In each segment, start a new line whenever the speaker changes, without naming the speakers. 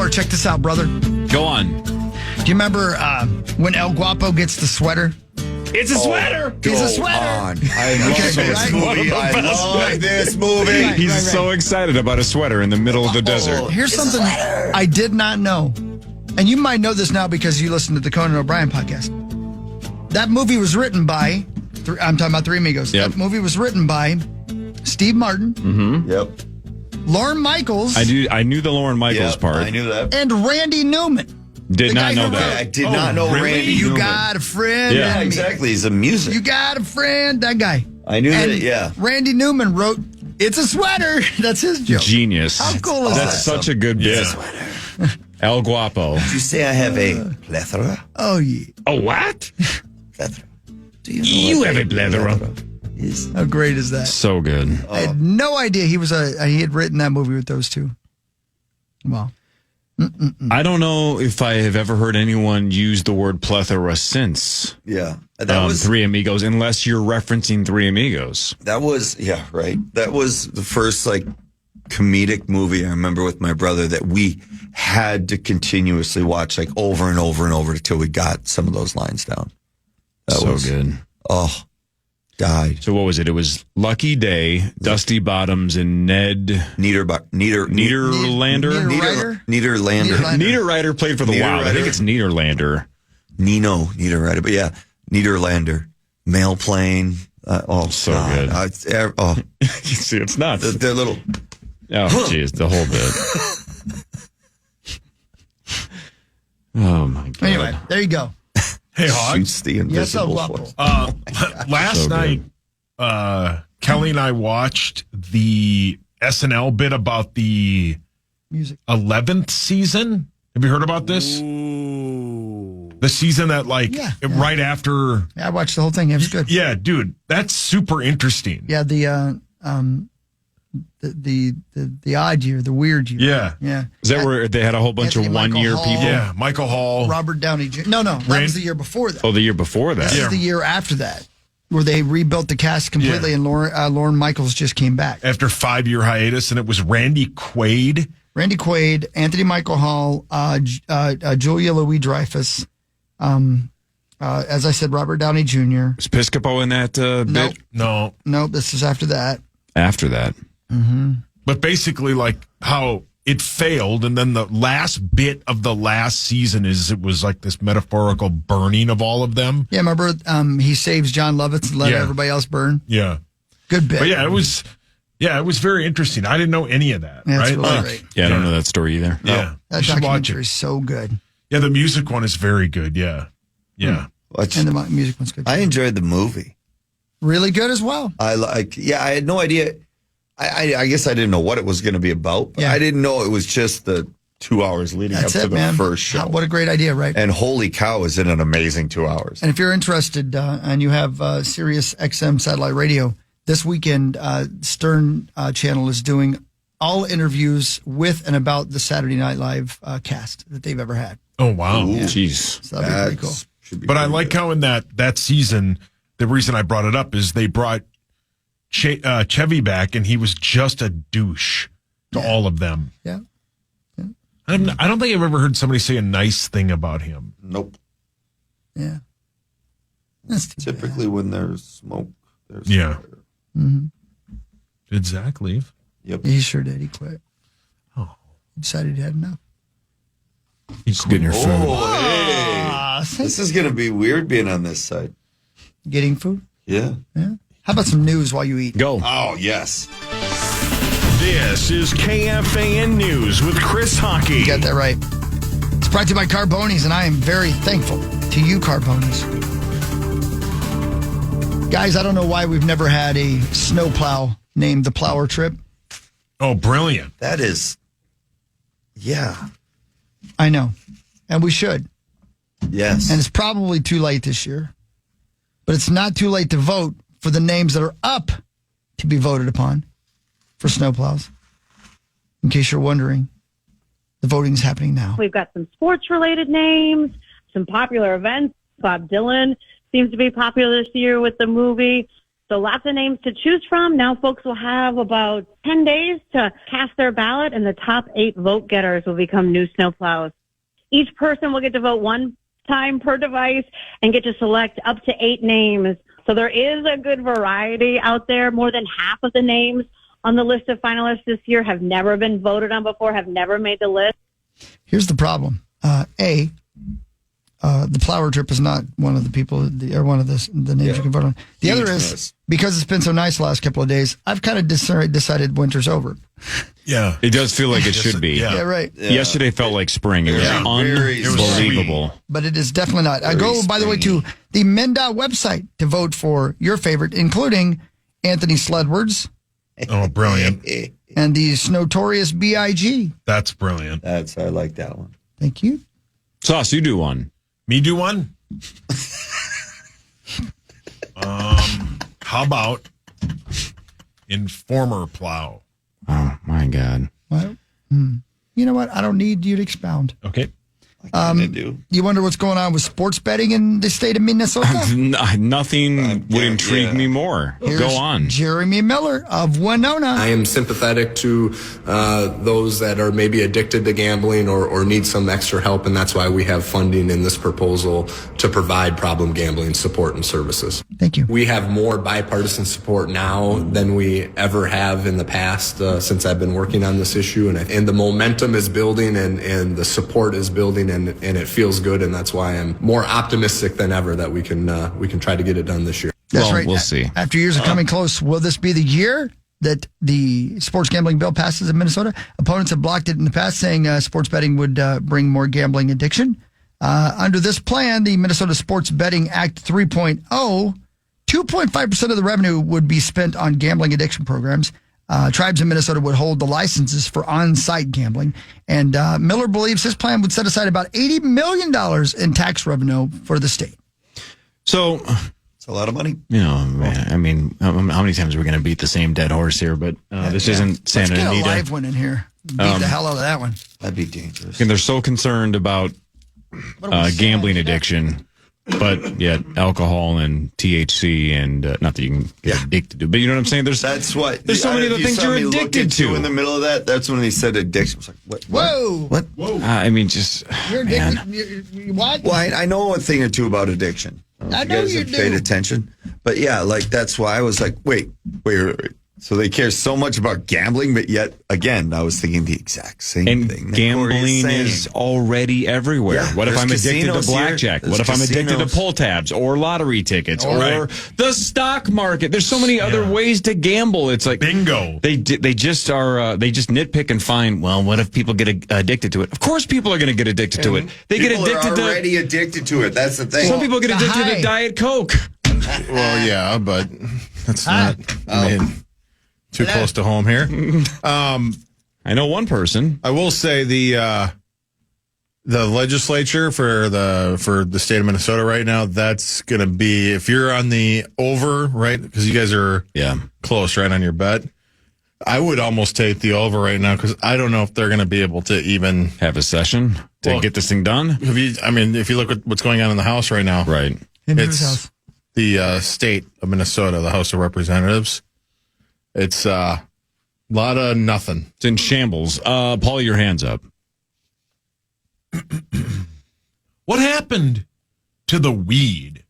more. Check this out, brother.
Go on.
Do you remember when El Guapo gets the sweater?
It's a sweater.
It's a sweater.
I love this movie. I love this movie.
He's so excited about a sweater in the middle of the desert.
Here's something I did not know. And you might know this now because you listened to the Conan O'Brien podcast. That movie was written by, I'm talking about Three Amigos.
Yep.
That movie was written by Steve Martin.
Mm-hmm.
Yep.
Lorne Michaels.
I knew the Lorne Michaels part.
I knew that.
And Randy Newman.
Did not know that.
I did not know Randy
You
Newman.
got a friend.
Yeah,
exactly. He's a music.
You got a friend. That guy.
I knew that, yeah.
Randy Newman wrote, "It's a sweater." That's his joke.
Genius.
How cool is that?
That's such a good bit. El Guapo.
Did you say I have a plethora?
Oh, yeah.
A what?
Plethora. Do you know
You
what
have a plethora.
is?
How great is that?
So good.
I had no idea he had written that movie with those two. Wow.
I don't know if I have ever heard anyone use the word plethora since
Yeah. That was
Three Amigos, unless you're referencing Three Amigos.
That was right. That was the first comedic movie I remember with my brother that we had to continuously watch over and over and over until we got some of those lines down. That
so
was
good.
Oh, died.
So what was it? It was Lucky Day, Dusty Bottoms, and Ned
Niederlander.
Niederreiter played for the Wild. I think it's Niederlander.
Niederreiter, but yeah, Niederlander. Mail plane.
So good. You see, it's nuts.
They're little.
Oh, jeez, the whole bit. Oh my god.
Anyway, there you go.
Hey, Hog.
Shoots the invisible force.
Last night, Kelly and I watched the SNL bit about the
Music.
11th season. Have you heard about this?
Ooh.
The season that, right after.
Yeah, I watched the whole thing. It was good.
Yeah, dude, that's super interesting.
Yeah, the odd year, the weird year.
Yeah.
Yeah.
Is that where they had a whole bunch
Anthony
of
Michael
one-year
Hall.
people?
Yeah, Michael Hall.
Robert Downey Jr. No, that was the year before that.
Oh, the year before that.
This is the year after that, where they rebuilt the cast completely, and Lorne Michaels just came back.
After 5-year hiatus, and it was Randy Quaid.
Anthony Michael Hall, Julia Louis-Dreyfus, as I said, Robert Downey Jr.
Was Piscopo in that bit?
No.
Nope, this is after that.
After that.
Mm-hmm.
But basically, how it failed, and then the last bit of the last season it was this metaphorical burning of all of them.
Yeah, remember he saves John Lovitz and let everybody else burn?
Yeah.
Good bit.
But yeah, it was very interesting. I didn't know any of that,
Yeah,
right?
it's really great.
Yeah, I don't know that story either.
Yeah.
That
You should watch
documentary
it.
is so good.
Yeah, the music one is very good. Yeah. Yeah.
And the music one's good.
I enjoyed the movie.
Really good as well.
I had no idea. I guess I didn't know what it was going to be about, but I didn't know it was just the 2 hours leading up to the first show.
What a great idea, right?
And holy cow, is it an amazing 2 hours.
And if you're interested and you have Sirius XM satellite radio, this weekend Stern Channel is doing all interviews with and about the Saturday Night Live cast that they've ever had.
Oh, wow.
Jeez.
So that'd be pretty cool.
But I like how in that season, the reason I brought it up is they brought Chevy back, and he was just a douche to all of them.
Yeah.
I don't think I've ever heard somebody say a nice thing about him.
Nope.
Yeah. That's
typically when there's smoke, there's
fire.
Mm-hmm.
Did Zach leave?
Yep.
He sure did. He quit.
Oh.
He decided he had enough.
He's getting your food.
Oh, hey. This is going to be weird being on this side.
Getting food?
Yeah.
How about some news while you eat?
Go.
Oh, yes.
This is KFAN News with Chris Hockey.
You got that right. It's brought to you by Carbonis, and I am very thankful to you, Carbonis. Guys, I don't know why we've never had a snowplow named the Plower Trip.
Oh, brilliant.
That is, yeah.
I know. And we should.
Yes.
And it's probably too late this year. But it's not too late to vote for the names that are up to be voted upon for snowplows. In case you're wondering, the voting is happening now.
We've got some sports-related names, some popular events. Bob Dylan seems to be popular this year with the movie. So lots of names to choose from. Now folks will have about 10 days to cast their ballot, and the top 8 vote getters will become new snowplows. Each person will get to vote one time per device and get to select up to 8 names. So there is a good variety out there. More than half of the names on the list of finalists this year have never been voted on before, have never made the list.
Here's the problem. The Plower Trip is not one of the people, or one of the names you can vote on. The other is, because it's been so nice the last couple of days, I've kind of decided winter's over.
Yeah.
It does feel like it should be.
Yeah, right.
Yeah.
Yesterday felt like spring. It was unbelievable.
But it is definitely not. I go, by the way, to the MnDOT website to vote for your favorite, including Anthony Sledward's.
Oh, brilliant.
And the Notorious B.I.G.
That's brilliant.
I like that one.
Thank you.
Sauce, you do one.
Me do one? How about Informer Plow?
Oh, my God.
Well, you know what? I don't need you to expound.
Okay.
Do.
You wonder what's going on with sports betting in the state of Minnesota?
Nothing would intrigue me more.
Here's
Go on.
Jeremy Miller of Winona.
I am sympathetic to those that are maybe addicted to gambling or need some extra help, and that's why we have funding in this proposal to provide problem gambling support and services.
Thank you.
We have more bipartisan support now than we ever have in the past since I've been working on this issue, and the momentum is building and the support is building, and it feels good, and that's why I'm more optimistic than ever that we can try to get it done this year.
That's
Well,
right.
we'll see.
After years of coming close, will this be the year that the sports gambling bill passes in Minnesota? Opponents have blocked it in the past, saying sports betting would bring more gambling addiction. Under this plan, the Minnesota Sports Betting Act 3.0, 2.5% of the revenue would be spent on gambling addiction programs. Tribes in Minnesota would hold the licenses for on-site gambling. And Miller believes his plan would set aside about $80 million in tax revenue for the state.
So,
It's a lot of money.
you know, man, I mean, how many times are we going to beat the same dead horse here? But this isn't Santa
Let's get a
Anita.
live one in here. Beat the hell out of that one.
That'd be dangerous.
And they're so concerned about gambling addiction, but yet alcohol and THC and not that you can get addicted to, but you know what I'm saying? There's there's so many other things you're addicted to.
In the middle of that, that's when he said addiction. I was like,
Whoa.
What?
I mean, just
You're
man.
addicted. You what?
Well, I know a thing or two about addiction.
I
If
know
guys
you
have paid
do.
attention. But yeah, like that's why I was like, wait. So they care so much about gambling, but yet again, I was thinking the exact same
And
thing. that Corey
gambling
saying.
is already everywhere.
Yeah,
what if
there's
I'm addicted to
casinos here.
blackjack?
There's
What if I'm addicted to
casinos.
pull tabs or lottery tickets or
Right.
the stock market? There's so many other ways to gamble. It's like
Bingo.
They just are. They just nitpick and find. Well, what if people get addicted to it? Of course, people are going to get addicted to it. They
People
get addicted
are
to.
already addicted to it. That's the thing.
Some people get
the
addicted
high.
to Diet Coke.
Well, yeah, but that's not too close to home here.
I know one person.
I will say the legislature for the state of Minnesota right now, that's going to be, if you're on the over, right, because you guys are close, right, on your bet, I would almost take the over right now because I don't know if they're going to be able to even
Have a session to get this thing done.
if you look at what's going on in the House right now,
Right.
In whose
it's
house?
the state of Minnesota, the House of Representatives. It's a lot of nothing.
It's in shambles. Paul, your hands up.
What happened to the weed?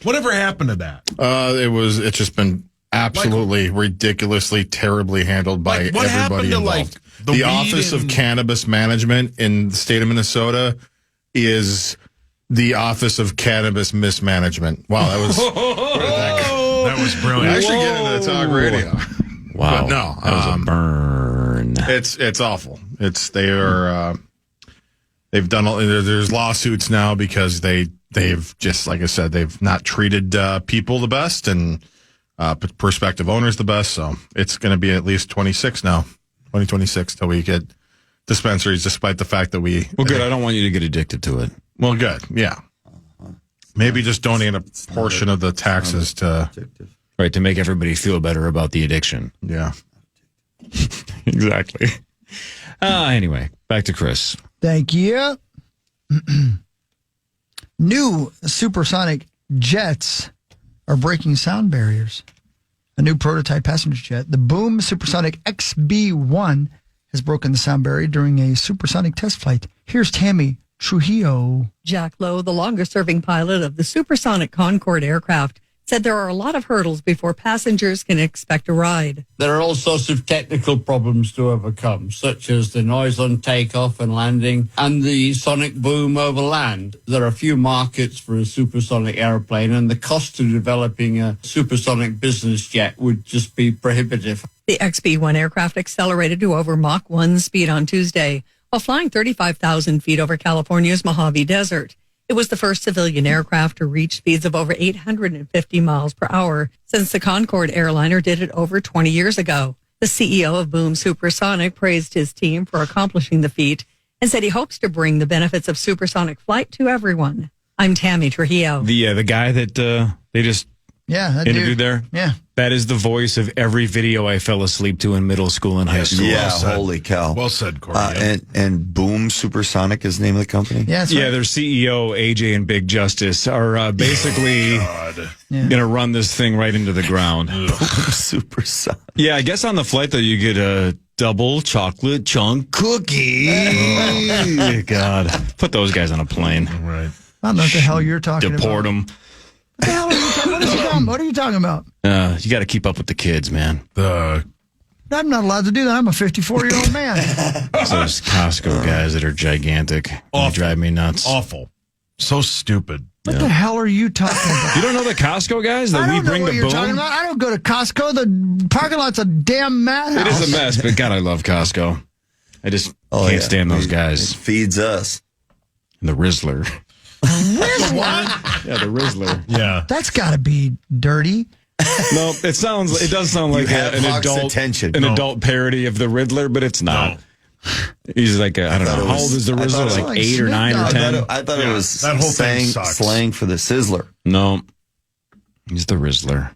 Whatever happened to that?
It's just been absolutely ridiculously terribly handled by
Like, what happened
everybody
to,
involved.
like, the
the
weed
Office of
and-
Cannabis Management in the state of Minnesota is the Office of Cannabis Mismanagement. Wow, that was
That was brilliant.
I should get into the talk radio.
Wow.
But no,
that was a burn.
It's awful. They've done there's lawsuits now because they've just, like I said, they've not treated people the best and prospective owners the best. So it's going to be at least 2026 till we get dispensaries, despite the fact that we.
Well, good. I don't want you to get addicted to it.
Well, good. Yeah. Maybe just donate a portion of the taxes to.
Right, to make everybody feel better about the addiction.
Yeah.
Exactly. Anyway, back to Chris.
Thank you. New supersonic jets are breaking sound barriers. A new prototype passenger jet, the Boom Supersonic XB-1, has broken the sound barrier during a supersonic test flight. Here's Tammy Trujillo.
Jack Lowe, the longest-serving pilot of the supersonic Concorde aircraft, said there are a lot of hurdles before passengers can expect a ride.
There are all sorts of technical problems to overcome, such as the noise on takeoff and landing and the sonic boom over land. There are few markets for a supersonic airplane, and the cost of developing a supersonic business jet would just be prohibitive.
The XB-1 aircraft accelerated to over Mach 1 speed on Tuesday, while flying 35,000 feet over California's Mojave Desert. It was the first civilian aircraft to reach speeds of over 850 miles per hour since the Concorde airliner did it over 20 years ago. The CEO of Boom Supersonic praised his team for accomplishing the feat and said he hopes to bring the benefits of supersonic flight to everyone. I'm Tammy Trujillo.
The guy that they just
that
interviewed
dude.
there?
Yeah.
That is the voice of every video I fell asleep to in middle school and high school.
Yeah,
Well said.
holy cow.
Well said, Corey.
And Boom Supersonic is the name of the company?
Yeah, that's right.
Yeah, their CEO, AJ and Big Justice, are basically going to run this thing right into the ground.
Supersonic.
Yeah, I guess on the flight, though, you get a double chocolate chunk cookie. God. Put those guys on a plane.
Right.
I don't know what the hell you're talking
Deport
about.
them.
What the hell are you talking? What are you talking about?
You got to keep up with the kids, man.
The
I'm not allowed to do that. I'm a 54-year-old man.
It's those Costco guys that are gigantic. They
Awful.
drive me nuts.
awful. So stupid.
What the hell are you talking about?
You don't know the Costco guys
I
that
don't
we
know
bring
what
to
you're talking
Boom?
about. I don't go to Costco. The parking lot's a damn madhouse.
It is a mess, but God, I love Costco. I just can't stand those guys.
It feeds us.
And the Rizzler.
What?
Yeah, the Rizzler.
Yeah.
That's got to be dirty.
No, it does sound like
have
an
Hawk's
adult
attention.
adult parody of the Riddler, but it's not. He's like, I don't know. How old is the
I thought
Rizzler?
it was
Like
like
8 or
Snoop
9 or
Dogg.
10?
I thought it was
that whole thing sucks.
slang for the Sizzler.
No. He's the Rizzler.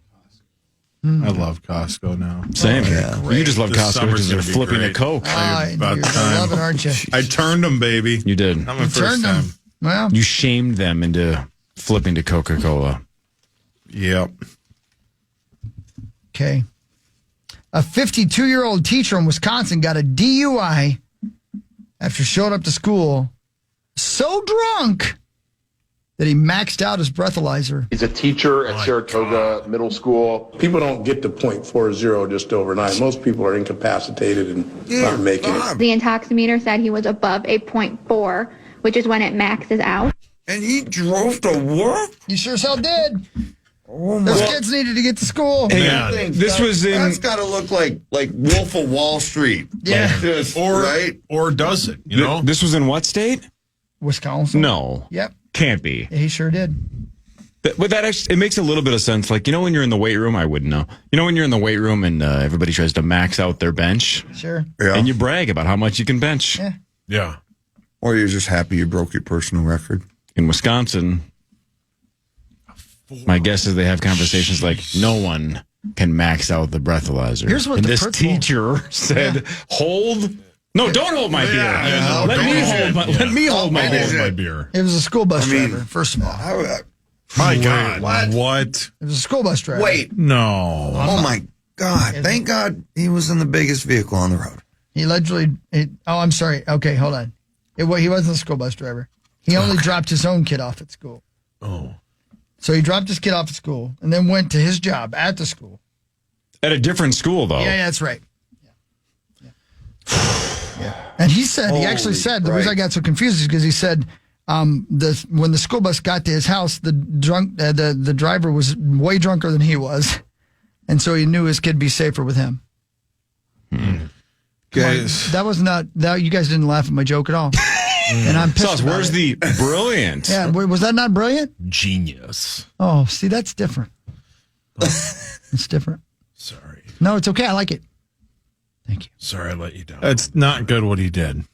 I love Costco now.
Same.
yeah.
You just love
This
Costco
summer's
because you're
gonna be
flipping
great.
a Coke.
About
You're
time.
loving, aren't you?
I turned them, baby.
You did.
Not my
You
first
turned
time.
them. Well,
You shamed them into flipping to Coca-Cola.
Yep.
okay. A 52-year-old teacher in Wisconsin got a DUI after showing up to school so drunk that he maxed out his breathalyzer.
He's a teacher at Saratoga Middle School. People don't get to .40 just overnight. Most people are incapacitated and aren't making it.
The intoximeter said he was above a .4, which is when it maxes out.
And he drove to work?
You sure as hell did.
Oh
Those kids needed to get to school.
Yeah, this was in.
That's got to look like Wolf of Wall Street.
Yeah.
Like this, right?
Or does it? You know?
This was in what state?
Wisconsin.
No.
Yep.
Can't be.
He sure did.
But that actually, it makes a little bit of sense. Like, when you're in the weight room, I wouldn't know. When you're in the weight room and everybody tries to max out their bench,
Sure.
Yeah.
and you brag about how much you can bench.
Yeah.
Yeah.
Or you're just happy you broke your personal record.
In Wisconsin, my guess is they have conversations like, no one can max out the breathalyzer.
Here's what
and
the
this
principal-
teacher said, hold. No, don't hold my beer.
Yeah,
Let me hold my beer.
Hold my beer.
It was a school bus driver, first of all.
My God.
What?
It was a school bus driver.
Wait.
No.
Oh, my God. Thank God he was in the biggest vehicle on the road.
He allegedly. I'm sorry. Okay, hold on. He wasn't a school bus driver. He only dropped his own kid off at school.
Oh.
So he dropped his kid off at school and then went to his job at the school.
At a different school, though.
Yeah, that's right. Yeah. And he actually said, the reason I got so confused is because he said when the school bus got to his house, the driver was way drunker than he was. And so he knew his kid would be safer with him.
Guys.
That was not, you guys didn't laugh at my joke at all. And I'm pissed
Sauce,
about
where's
it.
the brilliant?
Yeah, was that not brilliant?
Genius.
Oh, see, that's different. It's different.
Sorry.
No, it's okay. I like it. Thank you.
Sorry I let you down.
It's not good what he did.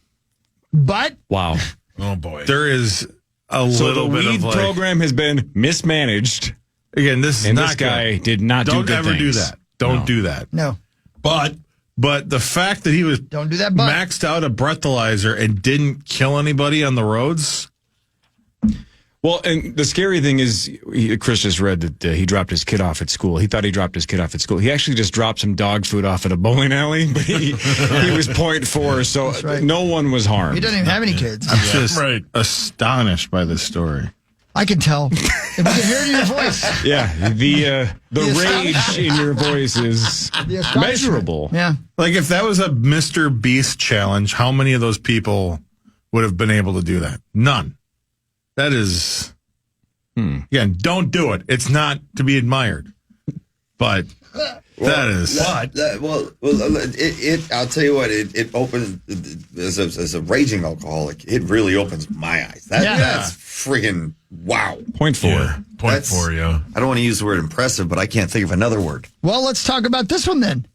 But
Wow.
Oh, boy.
There is a
So
little
the
bit
weed
of like,
program has been mismanaged,
again, this is
and
not
this guy
good.
did not
Don't
do good
ever
things.
do that. Don't
No.
do that.
no,
But the fact that he was
don't do that. But
maxed out a breathalyzer and didn't kill anybody on the roads.
Well, and the scary thing is, Chris just read that he dropped his kid off at school. He thought he dropped his kid off at school. He actually just dropped some dog food off at a bowling alley, but he was 0.4, so no one was harmed.
He doesn't even have any kids.
I'm just astonished by this story.
I can tell. If we can hear it in your voice.
Yeah, the rage in your voice is measurable.
Yeah.
Like if that was a Mr. Beast challenge, how many of those people would have been able to do that? None. That is, again, don't do it. It's not to be admired. But that is.
I'll tell you what, it opens, as a raging alcoholic, it really opens my eyes. That's friggin' wow.
0.4.
Yeah, 0.4, yeah.
I don't want to use the word impressive, but I can't think of another word.
Well, let's talk about this one then.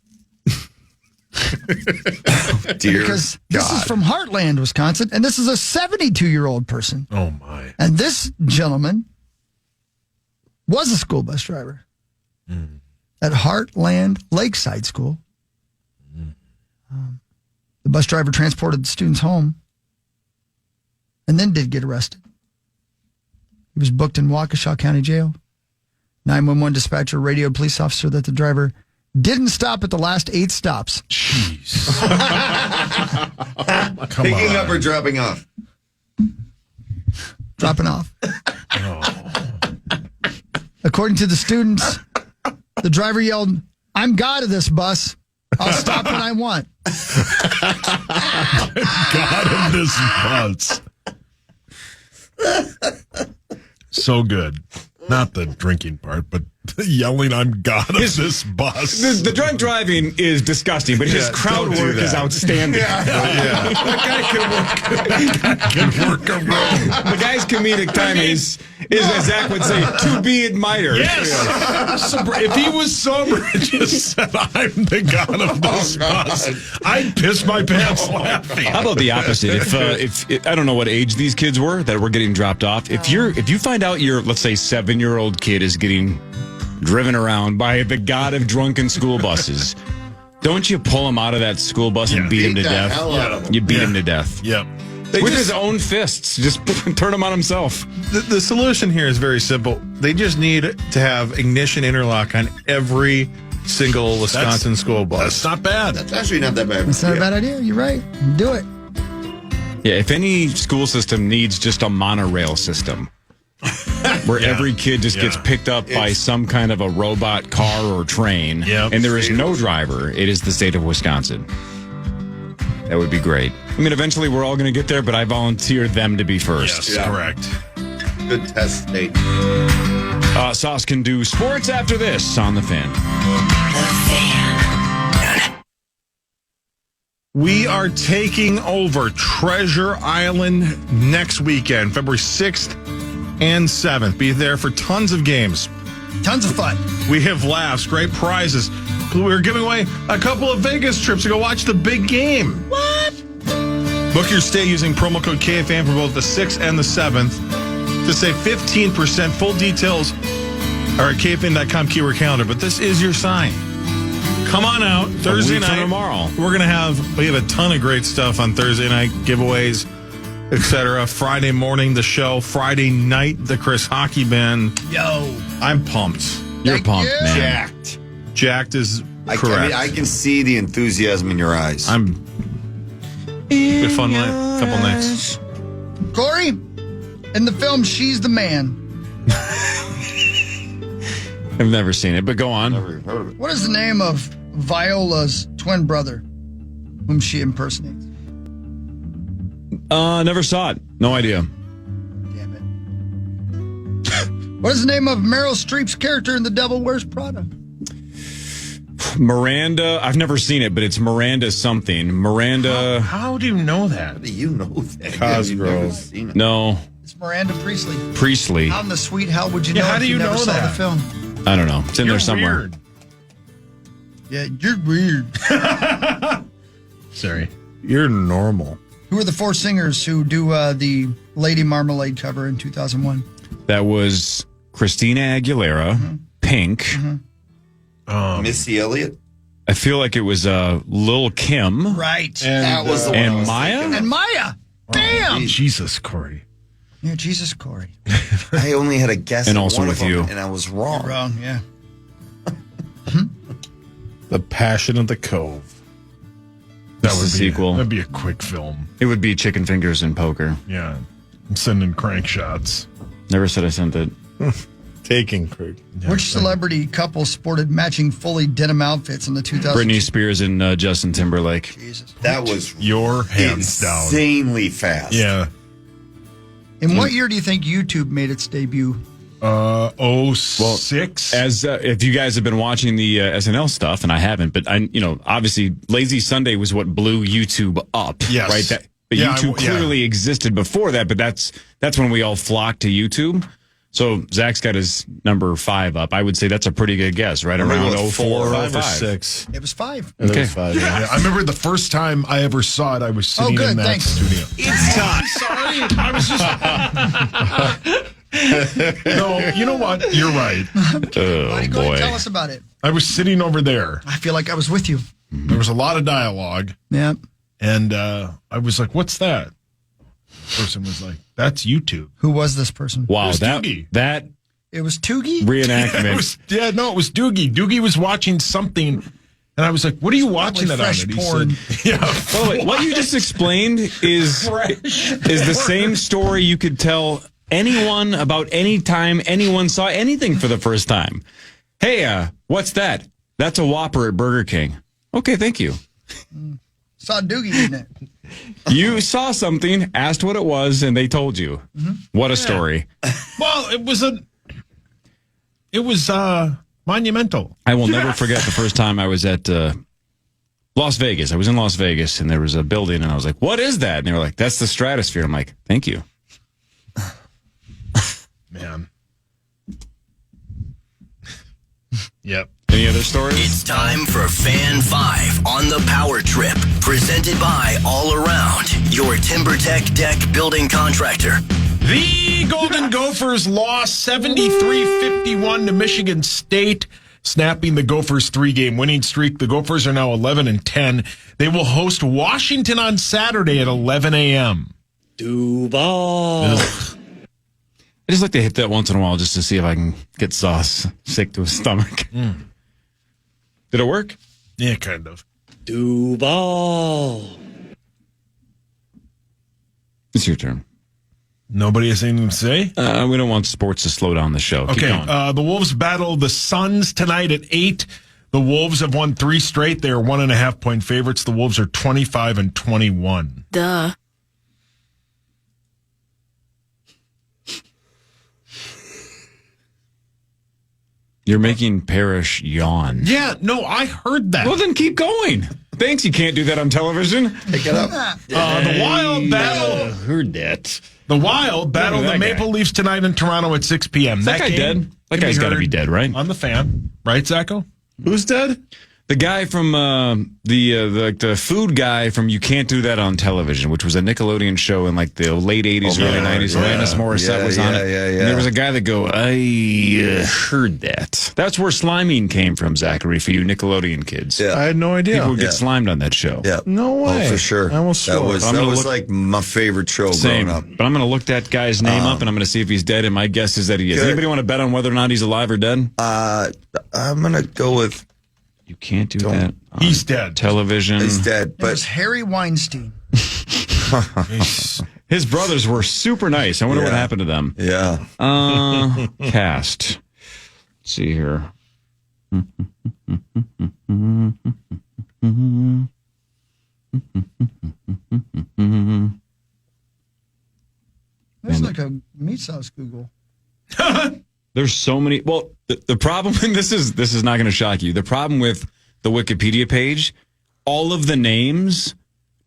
Dear
because
God.
this is from Heartland, Wisconsin, and this is a 72-year-old person.
Oh, my.
And this gentleman was a school bus driver at Heartland Lakeside School. The bus driver transported the students home and then did get arrested. He was booked in Waukesha County Jail. 911 dispatcher radioed police officer that the driver didn't stop at the last 8 stops.
Jeez.
Picking up or dropping off?
Dropping off. According to the students, the driver yelled, "I'm God of this bus. I'll stop when I want."
God of this bus. So good. Not the drinking part, but the yelling, "I'm God of this bus."
The drunk driving is disgusting, but his crowd work is outstanding.
That guy can work a room.
The guy's comedic timing is, as Zach would say, to be admired.
Yes. If he was sober and just said, "I'm the God of this bus," I'd piss my pants laughing.
How about the opposite? If I don't know what age these kids were that were getting dropped off. If you find out your, let's say, 7-year-old kid is getting driven around by the God of drunken school buses, don't you pull him out of that school bus and beat him to death? You beat him to death.
Yep.
With his own fists. Just turn him on himself.
The solution here is very simple. They just need to have ignition interlock on every single Wisconsin school bus.
That's not bad.
That's actually not that bad.
That's not a bad idea. You're right. Do it.
Yeah, if any school system needs just a monorail system where every kid just gets picked up by some kind of a robot car or train, and there is no driver, it is the state of Wisconsin. That would be great. I mean, eventually we're all going to get there, but I volunteer them to be first.
Yes, correct.
Good test state.
Sauce can do sports after this on The Fan.
We are taking over Treasure Island next weekend, February 6th and 7th. Be there for tons of games.
Tons of fun.
We have laughs, great prizes. We're giving away a couple of Vegas trips to go watch the big game.
What?
Book your stay using promo code KFAN for both the 6th and the 7th to save 15%. Full details are at KFAN.com keyword calendar, but this is your sign. Come on out Thursday night.
Tomorrow.
We have a ton of great stuff on Thursday night, giveaways, etc. Friday morning, the show. Friday night, the Chris Hockey Band.
Yo.
I'm pumped.
You're pumped, man.
Jacked.
Jacked is correct.
I can see the enthusiasm in your eyes.
Good fun night. Couple nights.
Corey, in the film She's the Man,
I've never seen it, but go on.
Never heard of it.
what is the name of Viola's twin brother, whom she impersonates?
Never saw it. No idea.
Damn it. What is the name of Meryl Streep's character in The Devil Wears Prada?
Miranda, I've never seen it, but it's Miranda something. Miranda.
How do you know that?
How do you know that?
Cosgrove.
You've never seen it.
No.
It's Miranda Priestley.
Priestley.
How in the sweet hell would you know
how
if
do you
never
know
saw
that?
the film?
I don't know. It's in
You're
there somewhere.
weird.
Yeah, you're weird.
Sorry.
You're normal.
Who are the 4 singers who do the Lady Marmalade cover in 2001?
That was Christina Aguilera, Pink.
Missy Elliott?
I feel like it was Lil Kim.
Right.
That was the one I
And
was
Maya?
And Maya. Damn.
Jesus, Corey.
Yeah, Jesus, Corey.
I only had a guess
And
at
also
one
with
of them,
you.
and I was wrong.
You're wrong, yeah.
The Passion of the Cove.
That
It's
would
the
be
sequel.
That'd be a quick film.
It would be Chicken Fingers and Poker.
Yeah. I'm sending crank shots.
Never said I sent it.
Taking Craig.
Which celebrity couple sported matching fully denim outfits in the 2000s?
Britney Spears and Justin Timberlake.
Jesus.
That was
Your hands down.
insanely fast.
Yeah.
In what year do you think YouTube made its debut?
06.
As if you guys have been watching the SNL stuff, and I haven't, but obviously, Lazy Sunday was what blew YouTube up.
Yes.
Right. But
Yeah,
YouTube clearly existed before that. But that's when we all flocked to YouTube. So Zach's got his number 5 up. I would say that's a pretty good guess, right around 04 or
5 or
5.
6.
It was 5.
Okay.
5,
Yeah, I remember the first time I ever saw it, I was sitting
good,
in that
thanks.
studio.
It's time.
Sorry, I was just. No, you know what? You're right.
Why
Oh
don't you go ahead
boy.
and tell us about it?
I was sitting over there.
I feel like I was with you.
There was a lot of dialogue,
Yeah.
and I was like, "What's that?" Person was like, "That's YouTube."
Who was this person?
Wow,
was
that
Doogie.
that
It was Toogie?
reenactment.
It was it was Doogie. Doogie was watching something, and I was like, "What are you watching that on?"
fresh
And he
porn.
said, "Yeah."
By the way, what you just explained is the same story you could tell anyone about any time anyone saw anything for the first time. Hey, what's that? That's a Whopper at Burger King. Okay, thank you.
Saw Doogie, didn't it?
You saw something, asked what it was, and they told you. What a story.
Well, it was monumental.
I will never forget the first time I was at Las Vegas. I was in Las Vegas, and there was a building, and I was like, what is that? And they were like, that's the Stratosphere. I'm like, thank you.
Man. Yep.
Any other stories?
It's time for Fan 5 on the Power Trip, presented by All Around, your TimberTech deck building contractor.
The Golden Gophers lost 73-51 to Michigan State, snapping the Gophers' 3-game winning streak. The Gophers are now 11-10. They will host Washington on Saturday at 11 a.m.
Duval.
I just like to hit that once in a while just to see if I can get Sauce sick to his stomach. Did it work?
Yeah, kind of.
Duval.
It's your turn.
Nobody has anything to say?
We don't want sports to slow down the show. Keep
Okay,
going.
the Wolves battle the Suns tonight at 8. The Wolves have won 3 straight. They are 1.5-point favorites. The Wolves are 25-21.
Duh.
You're making Parrish yawn.
Yeah, no, I heard that.
Well, then keep going. Thanks, you can't do that on television.
Pick it up.
The Wild battle.
Heard that.
The Wild battle
Remember
the
that
Maple
guy.
Leafs tonight in Toronto at 6 p.m.
Is that guy
game
dead? That
can
guy's got to
heard
be dead, right?
On the Fan. Right, Zacho?
Who's dead?
The guy from the food guy from You Can't Do That on Television, which was a Nickelodeon show in like the late 80s, early 90s. Alanis Morissette was on it. And there was a guy that I heard that. That's where sliming came from, Zachary, for you Nickelodeon kids.
Yeah.
I had no idea.
People would get slimed on that show.
Yeah.
No way.
Oh, for sure.
I almost
that
swore.
was
I'm
that
gonna
was
look-
like my favorite show
Same.
growing up.
But I'm going to look that guy's name up, and I'm going to see if he's dead, and my guess is that he is.
Good.
Anybody want to bet on whether or not he's alive or dead?
I'm gonna go with
You can't do that on
He's dead.
television.
he's dead,
It
but
was Harry Weinstein.
His brothers were super nice. I wonder what
Yeah.
happened to them.
yeah.
Cast. Let's see here.
That's like a meat sauce Google.
There's so many. Well, the problem, and this is not going to shock you. The problem with the Wikipedia page, all of the names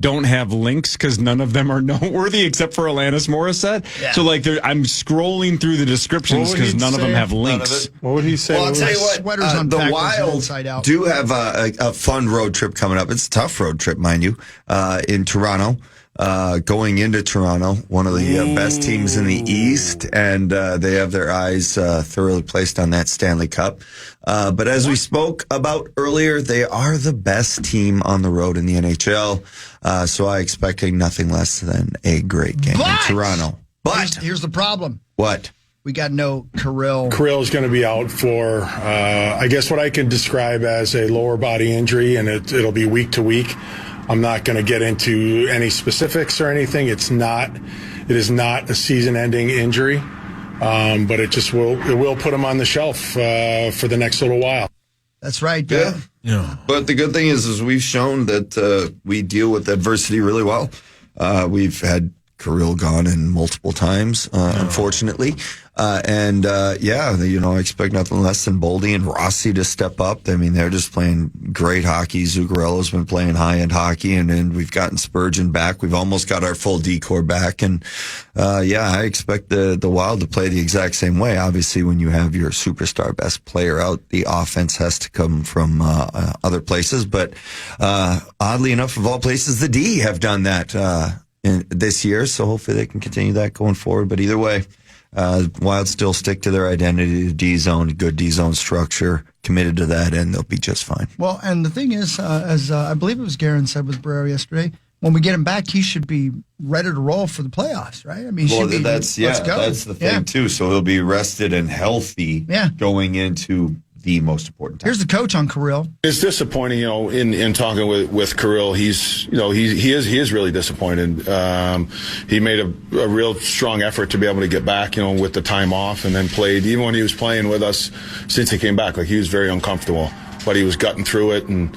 don't have links because none of them are noteworthy except for Alanis Morissette.
Yeah.
So like, I'm scrolling through the descriptions
What would
because
he
none of them
say?
have
None of
links.
it.
What would he say?
Well, I'll tell you what.
Sweaters on
the
backwards and
Wild
inside out.
do have a fun road trip coming up. It's a tough road trip, mind you, in Toronto. Going into Toronto, one of the best teams in the East, and they have their eyes thoroughly placed on that Stanley Cup. But as we spoke about earlier, they are the best team on the road in the NHL. So I expecting nothing less than a great game in Toronto. But
here's the problem.
What?
We got no Kirill.
Kirill's going to be out for, I guess, what I can describe as a lower body injury, and it'll be week to week. I'm not going to get into any specifics or anything. It is not a season-ending injury, but it will put him on the shelf for the next little while.
That's right.
Yeah. But the good thing is we've shown that we deal with adversity really well. We've had Kirill gone in multiple times, unfortunately. I expect nothing less than Boldy and Rossi to step up. I mean, they're just playing great hockey. Zuccarello's been playing high-end hockey, and then we've gotten Spurgeon back. We've almost got our full decor back. And, I expect the Wild to play the exact same way. Obviously, when you have your superstar best player out, the offense has to come from other places. But oddly enough, of all places, the D have done that this year, so hopefully they can continue that going forward. But either way, Wild still stick to their identity, the D-zone, good D-zone structure, committed to that, and they'll be just fine.
Well, and the thing is, as I believe it was Guerin said with Barrera yesterday, when we get him back, he should be ready to roll for the playoffs, right? I mean, let's go.
That's the thing, too. So he'll be rested and healthy going into the most important time.
Here's the coach on Kirill.
It's disappointing, in talking with Kirill. He is really disappointed. He made a real strong effort to be able to get back, with the time off, and then played. Even when he was playing with us since he came back, he was very uncomfortable, but he was gutting through it. And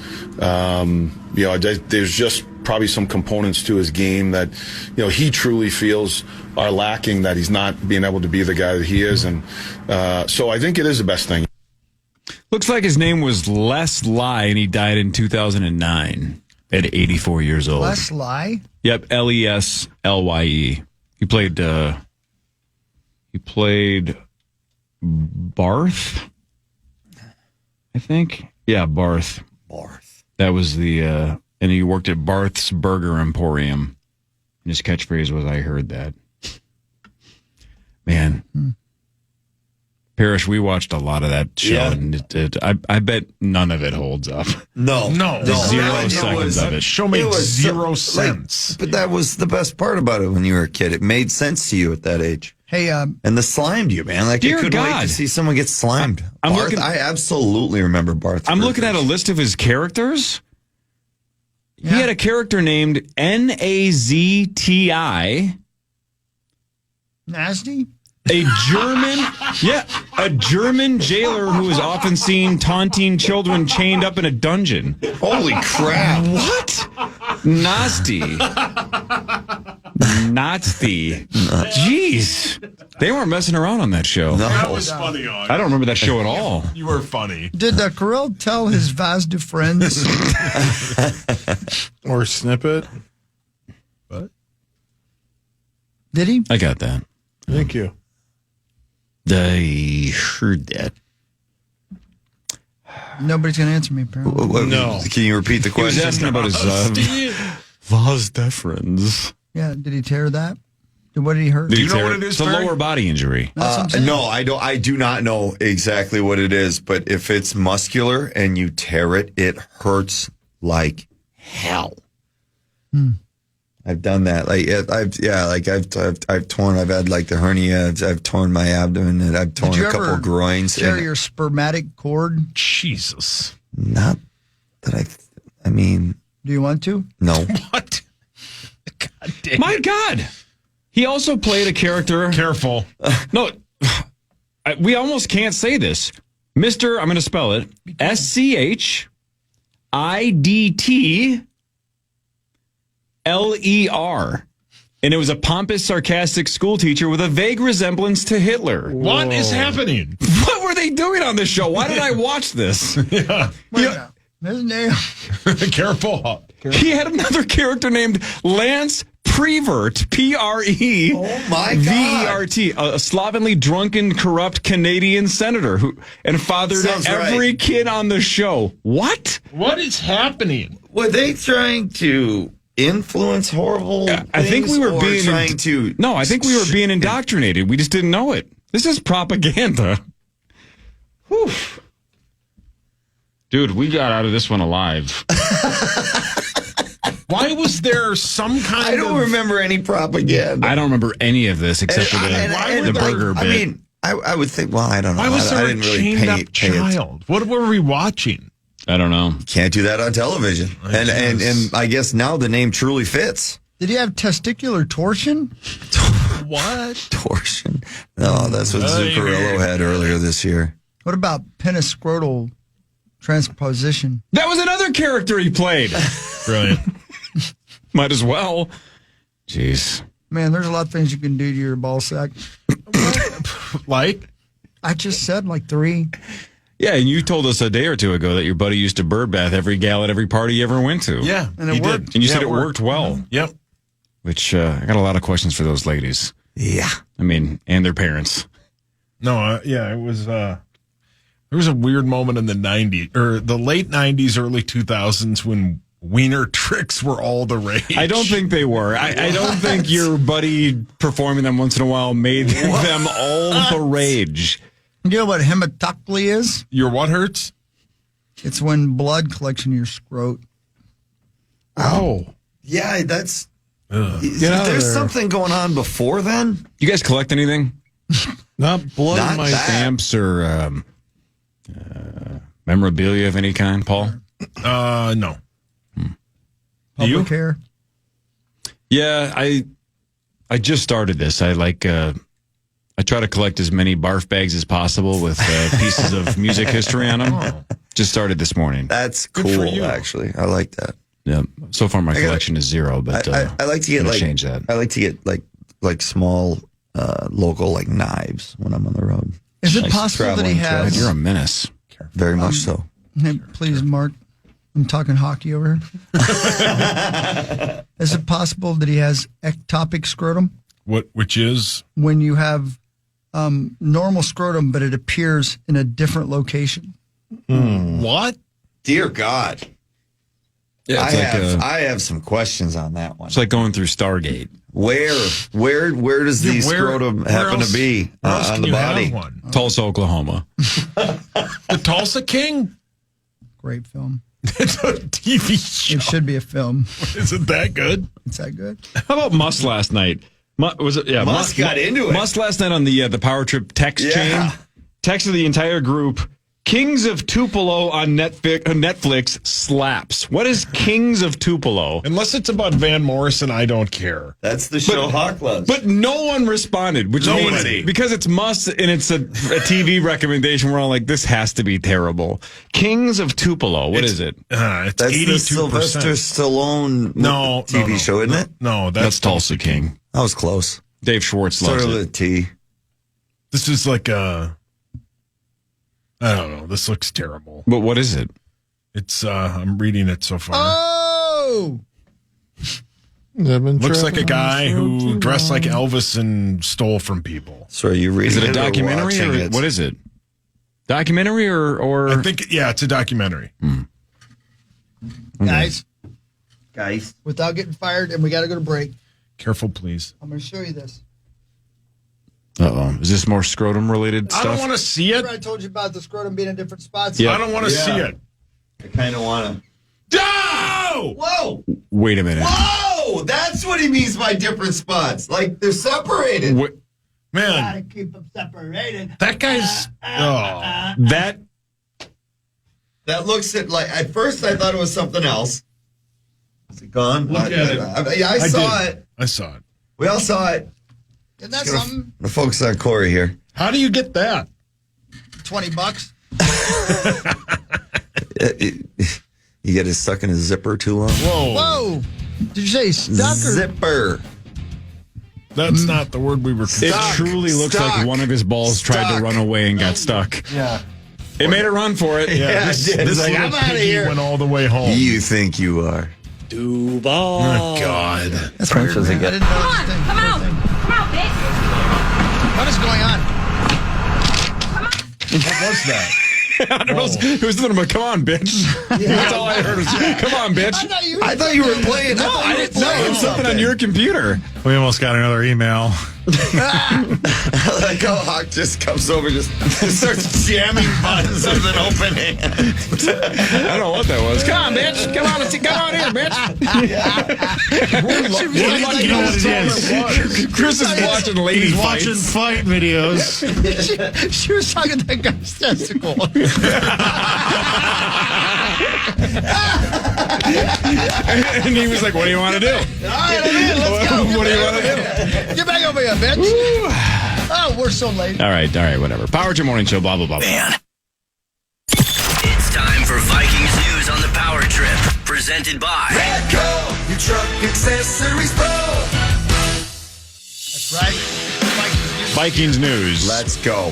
there's just probably some components to his game that he truly feels are lacking, that he's not being able to be the guy that he is. And so I think it is the best thing.
Looks like his name was Les Lye, and he died in 2009 at 84 years old.
Les Lye?
Yep, Leslye. He played Barth, I think. Yeah, Barth. That was and he worked at Barth's Burger Emporium. And his catchphrase was, "I heard that." Man. Parrish, we watched a lot of that show, and I bet none of it holds up.
No.
0 seconds of it.
Show made 0 sense.
But that was the best part about it when you were a kid. It made sense to you at that age.
Hey,
and the slimed you, man. I couldn't wait to see someone get slimed. I absolutely remember Barth.
I'm looking at a list of his characters. Yeah. He had a character named Nazti.
Nasty?
A German jailer who is often seen taunting children chained up in a dungeon.
Holy crap.
What? Nasty. Jeez. They weren't messing around on that show.
No.
That was funny.
I don't remember that show at all.
You were funny.
Did Kirill tell his Vaz de friends?
Or snippet?
What?
Did he?
I got that.
Thank you.
I heard that.
Nobody's going to answer me, apparently.
No.
Can you repeat the question?
He was asking about his vas deferens.
Yeah, did he tear that? What did he hurt?
Do you know what it is?
It's a lower body injury.
No, I don't. I do not know exactly what it is, but if it's muscular and you tear it, it hurts like hell. I've done that. I've torn. I've had like the hernia. I've torn my abdomen, and I've torn a couple groins.
Tear your spermatic cord?
Jesus.
Not that I mean.
Do you want to?
No.
What? God damn.
My God. He also played a character.
Careful.
No, we almost can't say this. Mr. I'm going to spell it. SCHIDTLER. And it was a pompous, sarcastic school teacher with a vague resemblance to Hitler.
What is happening?
What were they doing on this show? Why did I watch this?
Yeah.
His name.
Careful.
He had another character named Lance Prevert, Prevert,
oh my God.
a slovenly, drunken, corrupt Canadian senator who fathered
Sounds
every
right.
kid on the show. What?
What is happening?
Were they trying to influence horrible things?
I think we were being
trying to.
No, I think we were being indoctrinated. We just didn't know it. This is propaganda. Whew. Dude, we got out of this one alive.
Why was there some kind of...
I don't remember any propaganda.
I don't remember any of this except for the burger bit.
I mean, I would think, well, I don't know.
Why was there
I didn't
a
really
chained-up child? What were we watching?
I don't know.
Can't do that on television. And I guess now the name truly fits.
Did he have testicular torsion?
What?
Torsion? No, that's what Zuccarello had earlier this year.
What about peniscrotal transposition?
That was another character he played.
Brilliant.
Might as well. Jeez.
Man, there's a lot of things you can do to your ball sack.
Like?
I just said like 3.
Yeah, and you told us a day or two ago that your buddy used to bird bath every gal at every party you ever went to.
Yeah,
and it worked.
And you said it worked well.
Yep.
Which, I got a lot of questions for those ladies.
Yeah.
I mean, and their parents.
No, it was, there was a weird moment in the 90s, or the late 90s, early 2000s when wiener tricks were all the rage.
I don't think they were. I don't think your buddy performing them once in a while made them all the rage.
You know what hematocly is?
Your what hurts?
It's when blood collects in your scrot.
Oh. Yeah, that's... There's something going on before then?
You guys collect anything?
Not blood
Not
in my
that.
Stamps or memorabilia of any kind, Paul?
No.
Public hair.
Yeah, I just started this. I try to collect as many barf bags as possible with pieces of music history on them.
Oh.
Just started this morning.
That's
Good for
cool,
you.
actually. I like that.
Yeah. So far, my collection is 0, but
I like to get
I'm gonna
like
change that.
I like to get like small local like knives when I'm on the road.
Is it
Like
possible that he
traveling
God,
has...
you're a menace.
Very much so.
Hey, please, Mark. I'm talking hockey over here. Is it possible that he has ectopic scrotum?
Which is?
When you have normal scrotum, but it appears in a different location.
What?
Dear God.
Yeah,
I have some questions on that one.
It's like going through Stargate.
Where does the scrotum happen to be on the body?
One?
Tulsa, Oklahoma.
The Tulsa King?
Great film.
It's a TV show.
It should be a film.
Is it that good?
It's that good.
How about Musk last night? Was it? Yeah,
Musk got into it.
Musk last night on the Power Trip text chain. Texted the entire group. Kings of Tupelo on Netflix slaps. What is Kings of Tupelo?
Unless it's about Van Morrison, I don't care.
That's the show Hawk loves.
But no one responded, which means because it's Musk and it's a TV recommendation, we're all like, this has to be terrible. Kings of Tupelo. What is it?
It's
That's
82%.
the Sylvester Stallone TV show, isn't it?
No,
That's Tulsa King.
I was close.
Dave Schwartz
Sort
loves
of
it.
the T.
This is like a... I don't know. This looks terrible.
But what is it?
It's, I'm reading it so far.
Oh!
Looks like a guy who dressed like Elvis and stole from people.
So are you reading
Is it a
or
documentary
watching
or
it?
what is it? Documentary or
I think, it's a documentary.
Guys,
Guys.
without getting fired, and we got to go to break,
Careful, please.
I'm going to show you this.
Uh-oh. Is this more scrotum related
I
stuff?
don't want to see it.
Remember I told you about the scrotum being in different spots?
Yeah.
I don't want to see it.
I kind of want to.
No!
Whoa!
Wait a minute.
Whoa! That's what he means by different spots. Like they're separated.
Man,
keep them separated.
that guy's...
That
That looks at first I thought it was something else. Is it gone?
Look at it.
I saw it.
I saw it.
We all saw it.
Isn't that something?
I'm gonna focus on Corey here.
How do you get that?
$20.
You get it stuck in a zipper too long.
Whoa! Did you say stuck or
Zipper.
That's not the word we were...
it truly looks like one of his balls tried to run away and got stuck.
Yeah.
It made a run for it.
Yeah,
this
it did. It's
little
like, I'm outta
piggy
here.
went all the way home.
You think you are?
Oh, God.
That's weird, man. I didn't know this thing.
Come out! Come out, bitch!
What is going on?
What was that?
I don't know. It was something, come on, bitch. That's all I heard was, come on, bitch.
I thought you were playing.
No, I didn't know. It was something on your computer.
We almost got another email.
Like how Hawk just comes over, just starts jamming buttons with an open hand.
I don't know what that was. Come on, bitch. Come on here, bitch.
You know what it is.
Chris is watching lady
He's
fights.
watching fight videos.
she was talking to that guy's testicle.
And he was like, what do you want to do?
All right, I'm in. Let's go.
What do you want to do?
Get back over here, bitch. Oh, we're so late.
All right, whatever. Power Trip Morning Show, blah, blah, blah.
Man. It's time for Vikings news on the Power Trip. Presented by
Radco, your truck accessories pro.
That's right.
Vikings news.
Let's go.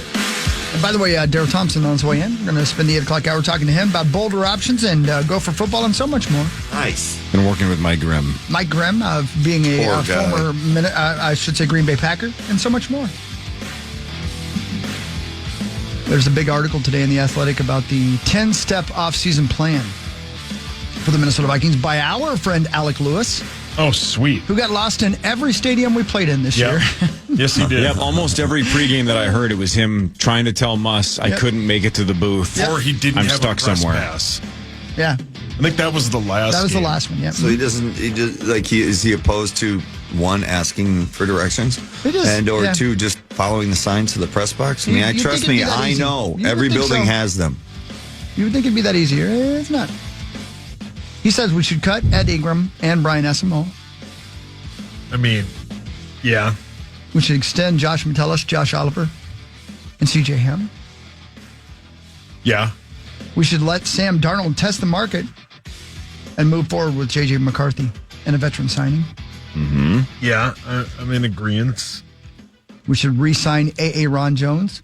And by the way, Daryl Thompson on his way in. We're going to spend the 8 o'clock hour talking to him about Boulder options and go for football and so much more.
Nice.
Been working with Mike Grimm.
Mike Grimm, being a
Poor guy.
former, I should say, Green Bay Packer, and so much more. There's a big article today in The Athletic about the 10-step offseason plan for the Minnesota Vikings by our friend Alec Lewis,
Oh, sweet.
who got lost in every stadium we played in this year.
Yes, he did.
Yep, almost every pregame that I heard, it was him trying to tell Muss I couldn't make it to the booth.
Or he didn't
I'm
have
stuck
a press
somewhere.
pass.
Yeah,
I think that was the last.
that was
game.
the last one, yeah.
So is he opposed to one, asking for directions,
It is,
and or
yeah.
two, just following the signs to the press box? I mean,
You
trust
think
me,
it'd be that
I
easy.
know
You
every
would think
building
so.
has them.
You would think it'd be that easier. It's not. He says we should cut Ed Ingram and Brian Esimo.
I mean, yeah.
We should extend Josh Metellus, Josh Oliver, and C.J. Ham.
Yeah.
We should let Sam Darnold test the market and move forward with J.J. McCarthy and a veteran signing.
Mm-hmm.
Yeah. I'm in agreement.
We should re-sign A.A. Ron Jones.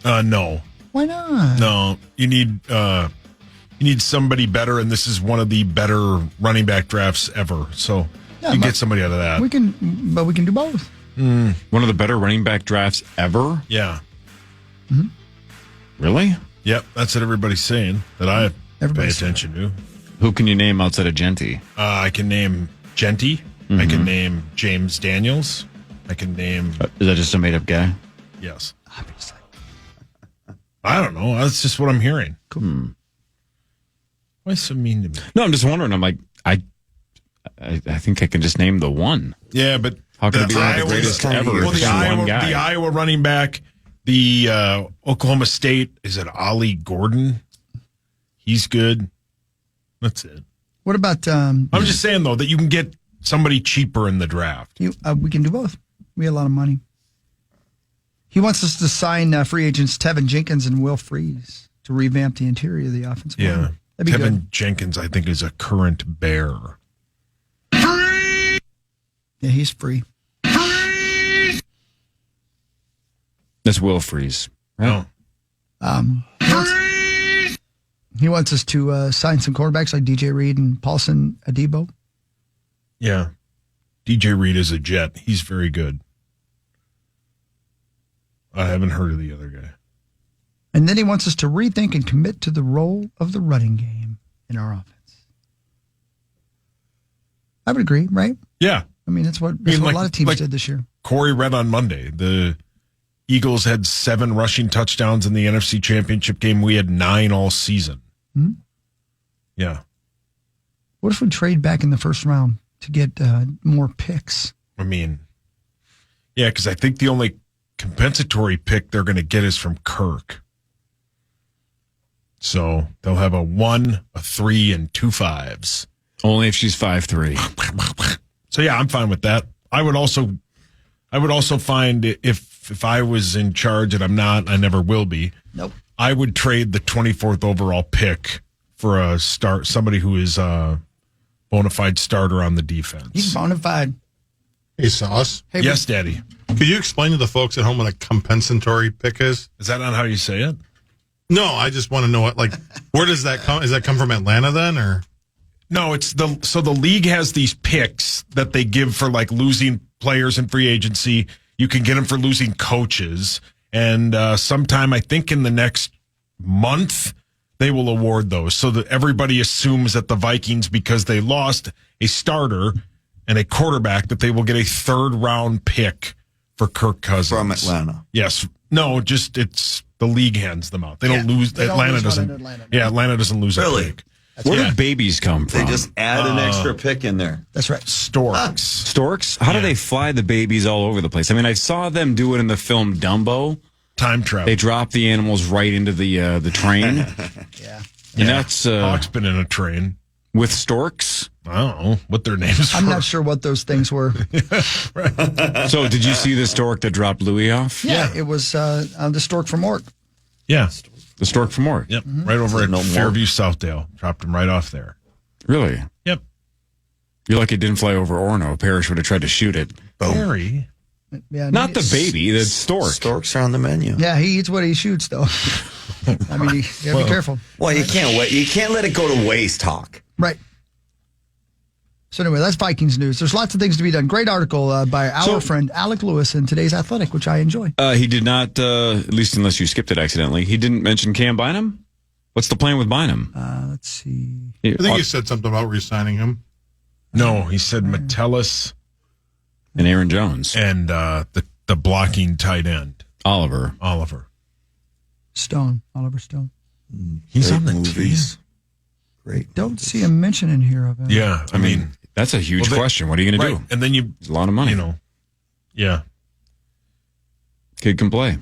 No.
Why not?
No. You need somebody better, and this is one of the better running back drafts ever. So
Yeah,
you
but
get somebody out of that.
We can do both.
One of the better running back drafts ever?
Yeah.
Really?
Yep. That's what everybody's saying that I pay
Everybody's
attention to.
Who can you name outside of Genty?
I can name Genty. I can name James Daniels. I can name.
Is that just a made-up guy?
Yes.
Obviously.
I don't know. That's just what I'm hearing.
Cool.
Why so mean to me?
No, I'm just wondering. I'm like, I think I can just name the one.
Yeah, but
How can it be one of the
Iowa-
greatest ever?
Well,
Just one guy.
the Iowa running back, the Oklahoma State, is it Ollie Gordon? He's good. That's it.
What about
I'm just saying, though, that you can get somebody cheaper in the draft.
we can do both. We have a lot of money. He wants us to sign free agents Tevin Jenkins and Will Freeze to revamp the interior of the offensive
Yeah.
line. That'd be
Kevin
good.
Jenkins, I think, is a current Bear.
Yeah, he's free.
That's Will Freeze. Right?
Oh.
He wants us to sign some quarterbacks like DJ Reed and Paulson Adebo.
Yeah. DJ Reed is a Jet. He's very good. I haven't heard of the other guy.
And then he wants us to rethink and commit to the role of the running game in our offense. I would agree, right?
Yeah.
I mean, that's what a lot of teams did this year.
Corey read on Monday. The Eagles had 7 rushing touchdowns in the NFC Championship game. We had 9 all season.
Hmm?
Yeah.
What if we trade back in the first round to get more picks?
I mean, yeah, because I think the only compensatory pick they're going to get is from Kirk. So they'll have a 1, a 3, and 2 5s.
Only if she's 5'3".
So yeah, I'm fine with that. I would also find if I was in charge, and I'm not, I never will be.
Nope.
I would trade the 24th overall pick for a somebody who is a bona fide starter on the defense.
He's bona fide.
Hey, Sauce.
Hey,
Yes, Daddy.
Could you explain to the folks at home what a compensatory pick is?
Is that not how you say it?
No, I just want to know where does that come? Does that come from Atlanta then, or?
No, so the league has these picks that they give for like losing players in free agency. You can get them for losing coaches, and sometime I think in the next month they will award those, so that everybody assumes that the Vikings, because they lost a starter and a quarterback that they will get a 3rd round pick for Kirk Cousins.
From Atlanta.
Yes. No, just it's the league hands them out. They don't lose. Atlanta doesn't. Atlanta doesn't lose a pick.
Where do babies come from?
They just add an extra pick in there.
That's right.
Storks.
Storks? How do they fly the babies all over the place? I mean, I saw them do it in the film Dumbo.
Time travel.
They drop the animals right into the train.
Yeah.
And that's
Hawk's been in a train
with storks.
I don't know what their names were.
I'm not sure what those things were.
So, did you see the stork that dropped Louis off?
Yeah, it was the stork from Ork.
Yeah,
the stork from Ork.
Yep, right over at Fairview, Southdale. Dropped him right off there.
Really?
Yep.
You're lucky it didn't fly over Orono. Parrish would have tried to shoot it.
Barry.
Yeah,
not the baby, the stork.
Storks are on the menu.
Yeah, he eats what he shoots, though. I mean, you gotta be careful.
Well, you can't wait. You can't let it go to waste, Hawk.
Right. So anyway, that's Vikings news. There's lots of things to be done. Great article by our friend Alec Lewis in today's Athletic, which I enjoy.
He did not, at least unless you skipped it accidentally, he didn't mention Cam Bynum? What's the plan with Bynum?
Let's see.
I think he said something about re-signing him.
No, he said Metellus
and Aaron Jones.
And the blocking tight end.
Oliver.
Stone. Oliver Stone.
He's on the movies.
Great.
Don't see a mention in here of him.
Yeah, I mean,
that's a huge question. What are you going to do?
And then
it's a lot of money.
You know, yeah.
Kid can play.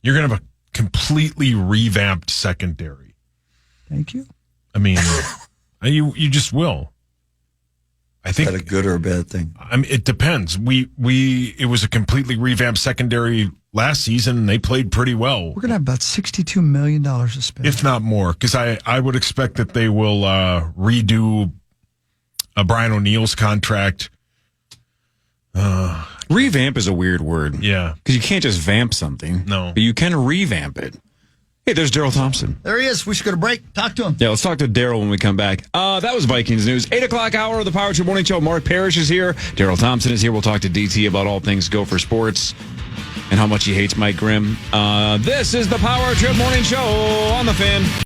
You're going to have a completely revamped secondary.
Thank you.
I mean, you just will. I think
is that a good or a bad thing?
I mean, it depends. It was a completely revamped secondary last season, and they played pretty well.
We're gonna have about $62 million to spend,
if not more, because I would expect that they will redo Brian O'Neill's contract.
Revamp is a weird word.
Yeah,
because you can't just vamp something.
No,
but you can revamp it. Hey, there's Daryl Thompson.
There he is. We should go to break. Talk to him.
Yeah, let's talk to Daryl when we come back. That was Vikings news. 8 o'clock hour of the Power Trip Morning Show. Mark Parrish is here. Daryl Thompson is here. We'll talk to DT about all things Gopher sports and how much he hates Mike Grimm. This is the Power Trip Morning Show on the Fan.